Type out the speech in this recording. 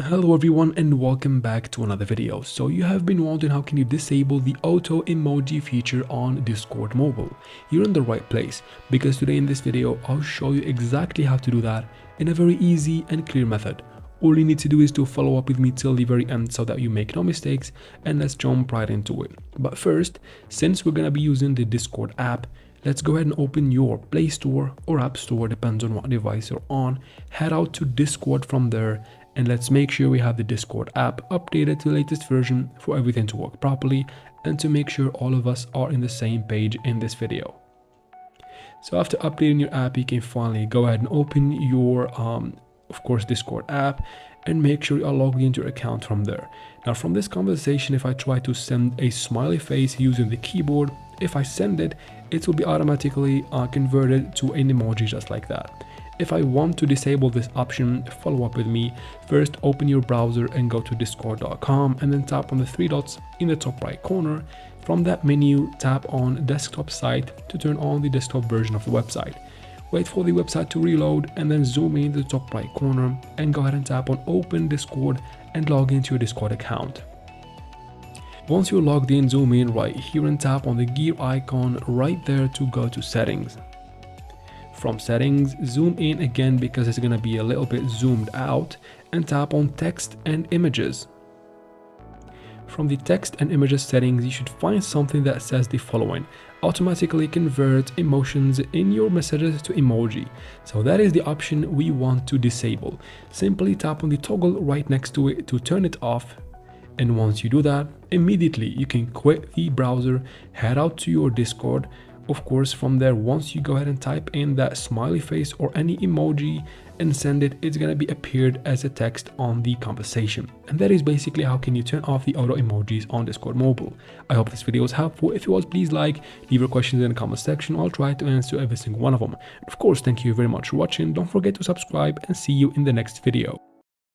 Hello everyone and welcome back to another video. So you have been wondering how can you disable the auto emoji feature on Discord mobile. You're in the right place because today in this video I'll show you exactly how to do that in a very easy and clear method. All you need to do is to follow up with me till the very end so that you make no mistakes, and let's jump right into it. But first, since we're gonna be using the Discord app, let's go ahead and open your Play Store or App Store, depends on what device you're on. Head out to Discord from there, and let's make sure we have the Discord app updated to the latest version for everything to work properly and to make sure all of us are in the same page in this video. So after updating your app, you can finally go ahead and open your of course Discord app and make sure you are logged into your account from there. Now from this conversation, if I try to send a smiley face using the keyboard, if I send it, it will be automatically converted to an emoji just like that. If I want to disable this option, follow up with me. First, open your browser and go to discord.com and then tap on the three dots in the top right corner. From that menu, tap on desktop site to turn on the desktop version of the website. Wait for the website to reload and then zoom in the top right corner and go ahead and tap on open Discord and log into your Discord account. Once you're logged in, zoom in right here and tap on the gear icon right there to go to settings. From settings, zoom in again because it's going to be a little bit zoomed out, and tap on text and images. From the text and images settings, you should find something that says the following: automatically convert emotions in your messages to emoji. So that is the option we want to disable. Simply tap on the toggle right next to it to turn it off. And once you do that, immediately you can quit the browser, head out to your Discord. Of course, from there, once you go ahead and type in that smiley face or any emoji and send it, it's going to be appeared as a text on the conversation. And that is basically how can you turn off the auto emojis on Discord mobile. I hope this video was helpful. If it was, please leave your questions in the comment section. I'll try to answer every single one of them. Of course, thank you very much for watching. Don't forget to subscribe and see you in the next video.